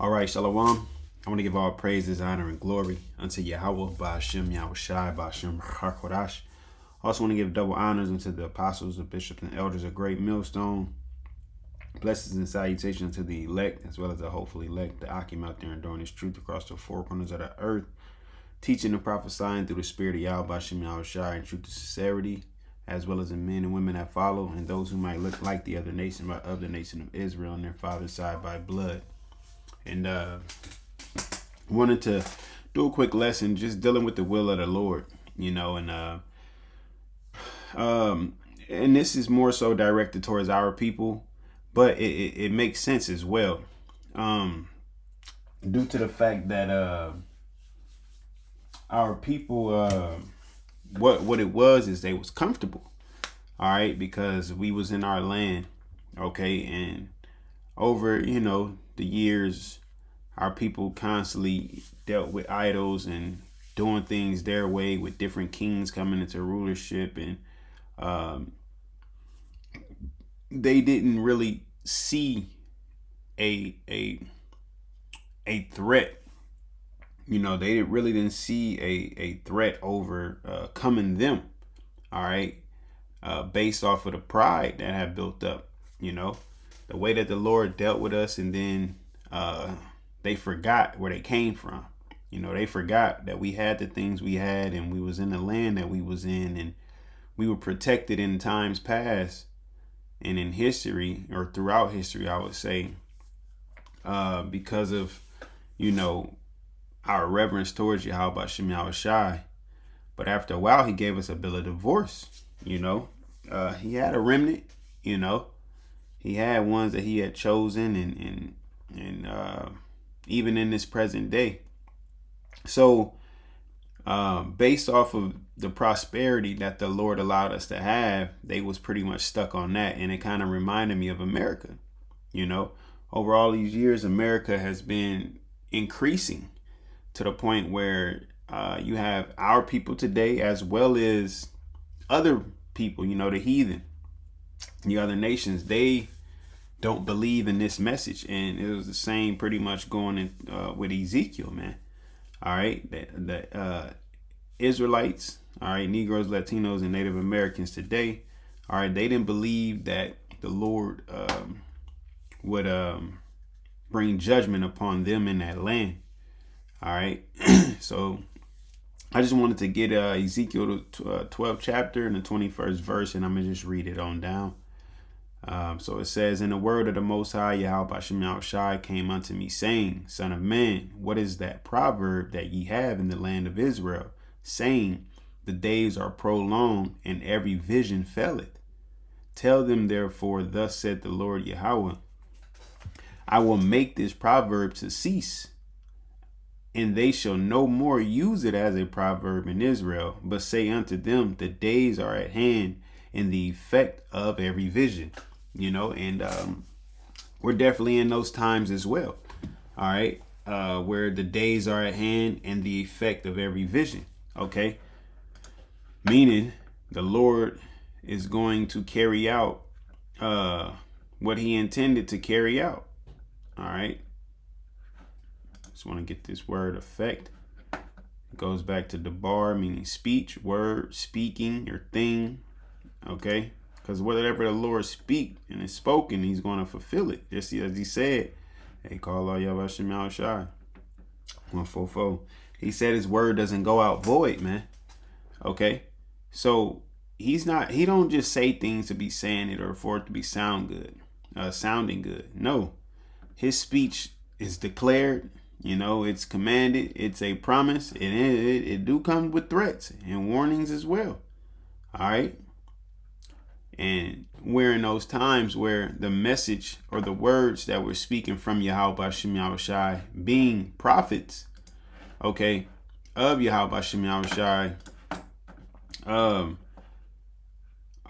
All right, Shalom. I want to give all praises, honor, and glory unto Yahawah, BAHASHAM, YAHWASHI, BAHASHAM, QADASH. Also want to give double honors unto the apostles, the bishops, and elders of Great Millstone. Blessings and salutations to the elect, as well as the hopefully elect, the Akim out there enduring this truth across the four corners of the earth, teaching and prophesying through the spirit of Yahweh, BAHASHAM, YAHWASHI, in truth and sincerity, as well as the men and women that follow, and those who might look like the other nation, but of the nation of Israel, and their father's side by blood. And wanted to do a quick lesson just dealing with the will of the Lord, and this is more so directed towards our people, but it makes sense as well, due to the fact that our people, what it was is they was comfortable, all right, because we was in our land, okay, and over the years, our people constantly dealt with idols and doing things their way, with different kings coming into rulership, and they didn't really see a threat. They really didn't see a threat over coming them. All right, based off of the pride that had built up. The way that the Lord dealt with us, and then they forgot where they came from. They forgot that we had the things we had, and we was in the land that we was in, and we were protected in times past and in history, or throughout history, I would say, because of our reverence towards YAHWASHI, YAHWASHI. But after a while, he gave us a bill of divorce. He had a remnant. He had ones that he had chosen, and even in this present day. So based off of the prosperity that the Lord allowed us to have, they was pretty much stuck on that. And it kind of reminded me of America. Over all these years, America has been increasing to the point where you have our people today, as well as other people, the heathen, the other nations. They don't believe in this message, and it was the same pretty much going in with Ezekiel, man. All right, the Israelites, all right, Negroes, Latinos, and Native Americans today, all right, they didn't believe that the Lord would bring judgment upon them in that land. All right, so I just wanted to get Ezekiel 12th chapter and the 21st verse, and I'm gonna just read it on down. So it says, "And the word of the Most High, YAHWASHI, YAHWASHI, came unto me, saying, Son of man, what is that proverb that ye have in the land of Israel, saying, the days are prolonged, and every vision faileth? Tell them therefore, thus said the Lord Yahweh, I will make this proverb to cease, and they shall no more use it as a proverb in Israel, but say unto them, the days are at hand, and the effect of every vision." And we're definitely in those times as well. All right, where the days are at hand and the effect of every vision. Okay, meaning the Lord is going to carry out what he intended to carry out. All right, just want to get this word effect. It goes back to debar, meaning speech, word, speaking, or thing. Okay, because whatever the Lord speak and is spoken, he's going to fulfill it. Just as he said, hey, call all YAHWASHI, YAHWASHI 144. He said his word doesn't go out void, man. Okay, so he don't just say things to be saying it or for it to be sounding good. No, his speech is declared. It's commanded. It's a promise, and it do come with threats and warnings as well. All right. And we're in those times where the message or the words that we're speaking from YAHWASHI, YAHWASHI, being prophets, okay, of YAHWASHI, YAHWASHI,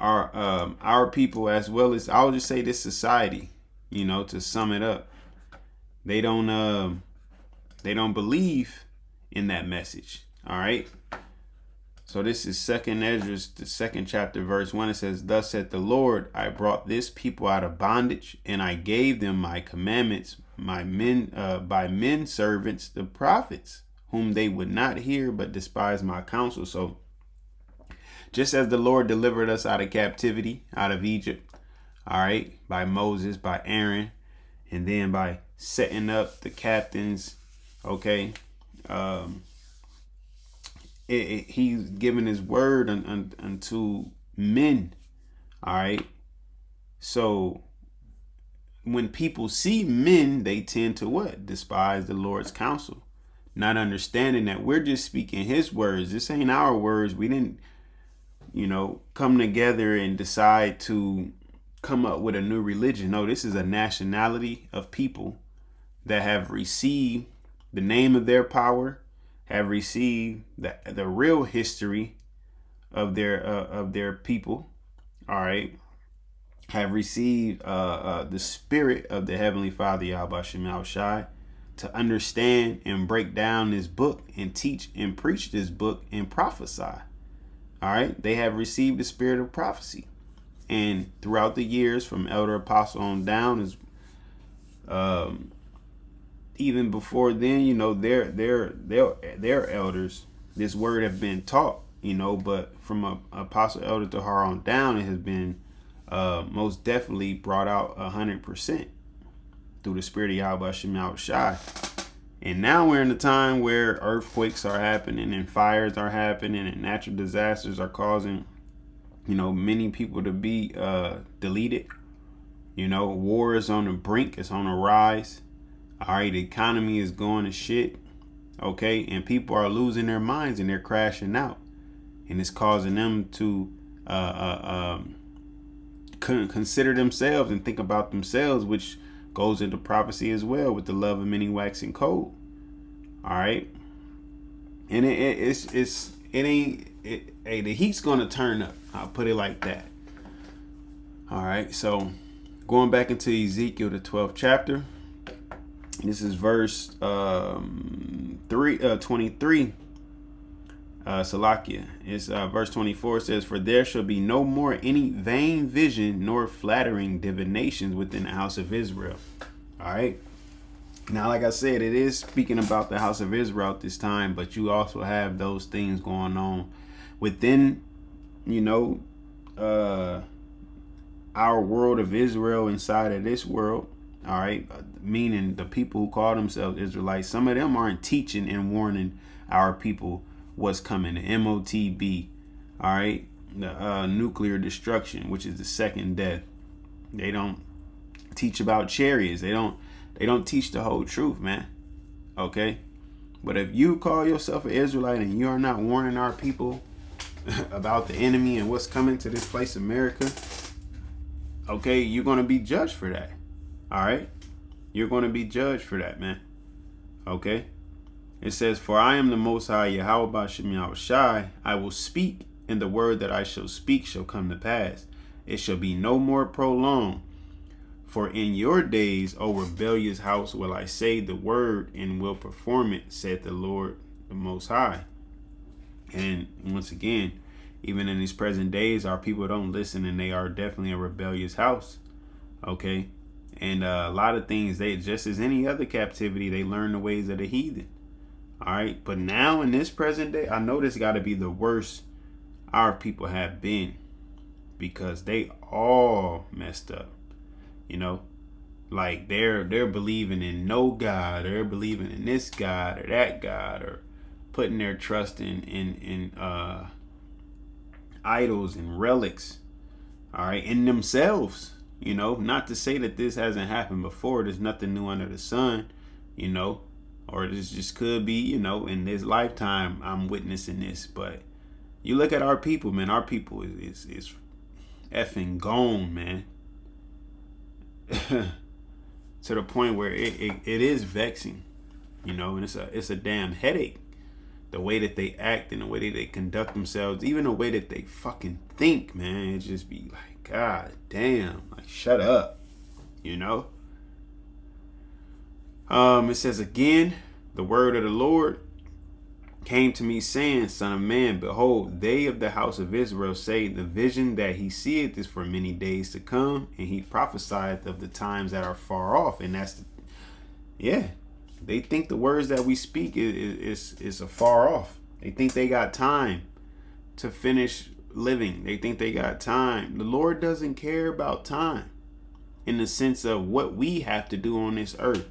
our people, as well as, I'll just say this society, to sum it up, they don't believe in that message. All right. So this is 2nd Ezra, the 2nd chapter, verse 1. It says, "Thus saith the Lord, I brought this people out of bondage, and I gave them my commandments, my men by men servants, the prophets, whom they would not hear, but despised my counsel." So just as the Lord delivered us out of captivity, out of Egypt, all right, by Moses, by Aaron, and then by setting up the captains, okay, he's given his word unto men, all right. So when people see men, they tend to what? Despise the Lord's counsel, not understanding that we're just speaking his words. This ain't our words. We didn't, come together and decide to come up with a new religion. No, this is a nationality of people that have received the name of their power, have received the real history of their people, all right, have received the spirit of the Heavenly Father, YAHWASHI, to understand and break down this book and teach and preach this book and prophesy. All right, they have received the spirit of prophecy, and throughout the years, from elder apostle on down, is even before then, their elders, this word have been taught, but from a apostle elder to her on down, it has been most definitely brought out 100% through the spirit of YAHWASHI. And now we're in a time where earthquakes are happening and fires are happening and natural disasters are causing, many people to be deleted. War is on the brink. It's on the rise. All right, the economy is going to shit. Okay, and people are losing their minds and they're crashing out, and it's causing them to consider themselves and think about themselves, which goes into prophecy as well, with the love of many waxing cold. All right, and the heat's gonna turn up. I'll put it like that. All right, so going back into Ezekiel, the 12th chapter. This is verse 23. Salakia. It's verse 24. It says, "For there shall be no more any vain vision nor flattering divinations within the house of Israel." All right. Now, like I said, it is speaking about the house of Israel at this time, but you also have those things going on within, our world of Israel, inside of this world. All right, meaning the people who call themselves Israelites, some of them aren't teaching and warning our people what's coming. The MOTB, all right, the nuclear destruction, which is the second death. They don't teach about chariots. They don't teach the whole truth, man. Okay, but if you call yourself an Israelite and you are not warning our people about the enemy and what's coming to this place, America, okay, you're gonna be judged for that. All right, you're going to be judged for that, man. Okay, it says, "For I am the Most High, YAHWASHI. I will speak, and the word that I shall speak shall come to pass. It shall be no more prolonged. For in your days, O rebellious house, will I say the word and will perform it, said the Lord, the Most High." And once again, even in these present days, our people don't listen, and they are definitely a rebellious house. Okay. And a lot of things, they just as any other captivity, they learn the ways of the heathen. All right. But now in this present day, I know this got to be the worst our people have been, because they all messed up. Like they're believing in no God. They're believing in this God or that God, or putting their trust in idols and relics. All right. In themselves. Not to say that this hasn't happened before. There's nothing new under the sun, or this just could be, in this lifetime I'm witnessing this. But you look at our people, man. Our people is effing gone, man. To the point where it is vexing, and it's a damn headache. The way that they act and the way that they conduct themselves, even the way that they fucking think, man, it just be like, God damn, like shut up, It says again, the word of the Lord, came to me, saying, Son of man, behold, they of the house of Israel say, the vision that he seeth is for many days to come, and he prophesieth of the times that are far off. And that's, yeah, they think the words that we speak is afar off. They think they got time to finish living. They think they got time. The Lord doesn't care about time in the sense of what we have to do on this earth.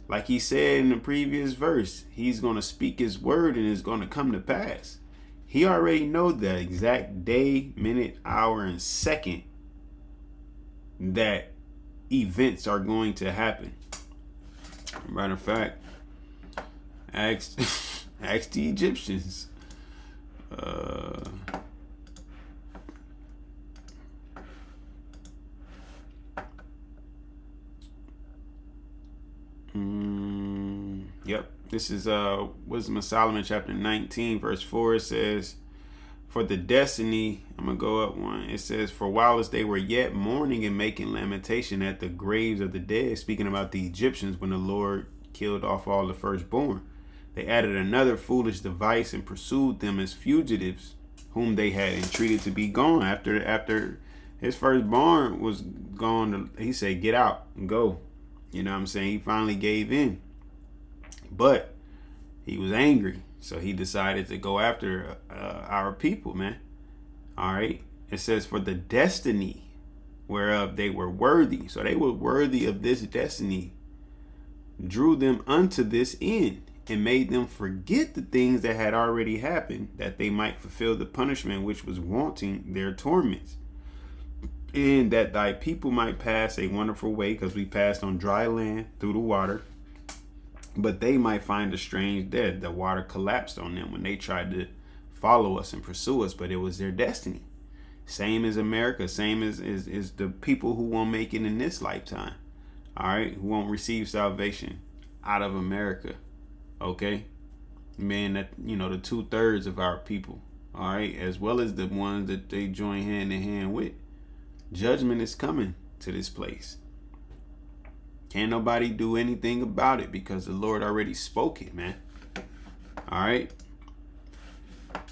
Like he said in the previous verse, he's going to speak his word and it's going to come to pass. He already knows the exact day, minute, hour, and second that events are going to happen. Matter of fact, ask the Egyptians. Yep, this is Wisdom of Solomon chapter 19 verse 4. It says, for the destiny, I'm gonna go up one. It says, for while as they were yet mourning and making lamentation at the graves of the dead, speaking about the Egyptians when the Lord killed off all the firstborn, they added another foolish device and pursued them as fugitives, whom they had entreated to be gone. After his firstborn was gone, he said, get out and go. You know what I'm saying? He finally gave in. But he was angry, so he decided to go after our people, man. All right. It says, for the destiny whereof they were worthy. So they were worthy of this destiny. Drew them unto this end and made them forget the things that had already happened, that they might fulfill the punishment which was wanting their torments. And that thy people might pass a wonderful way, because we passed on dry land through the water. But they might find a strange death. The water collapsed on them when they tried to follow us and pursue us, but it was their destiny. Same as America, same as the people who won't make it in this lifetime. All right, who won't receive salvation out of America. Okay, man, that, you know, the 2/3 of our people. All right, as well as the ones that they join hand in hand with. Judgment is coming to this place. Can't nobody do anything about it because the Lord already spoke it, man. All right.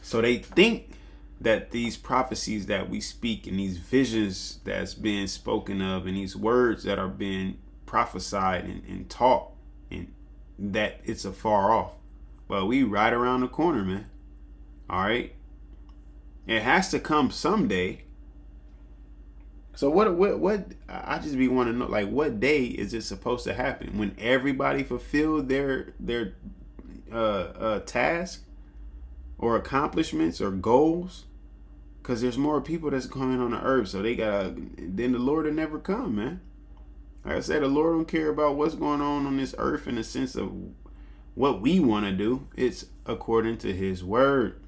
So they think that these prophecies that we speak and these visions that's being spoken of and these words that are being prophesied and taught, and that it's afar off. Well, we right around the corner, man. All right. It has to come someday. So what I just be want to know, like, what day is it supposed to happen? When everybody fulfilled their task or accomplishments or goals? Because there's more people that's coming on the earth, so they gotta, then the Lord will never come, man. Like I said, the Lord don't care about what's going on this earth in the sense of what we want to do. It's according to his word.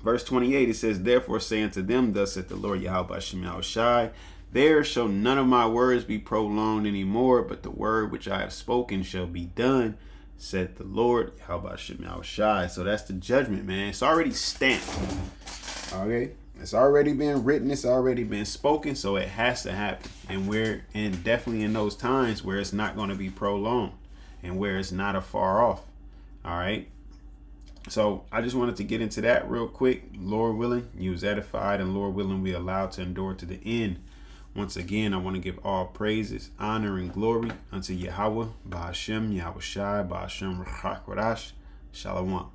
Verse 28, it says, therefore say unto them, thus saith the Lord YAHWASHI, there shall none of my words be prolonged any more, but the word which I have spoken shall be done, saith the Lord YAHWASHI. So that's the judgment, man. It's already stamped. Okay, it's already been written, it's already been spoken, so it has to happen. And we're definitely in those times where it's not going to be prolonged and where it's not afar off. All right. So I just wanted to get into that real quick. Lord willing, you was edified, and Lord willing, we allowed to endure to the end. Once again, I want to give all praises, honor, and glory unto Yahawah, BAHASHAM, YAHWASHI, BAHASHAM, QADASH. Shalom.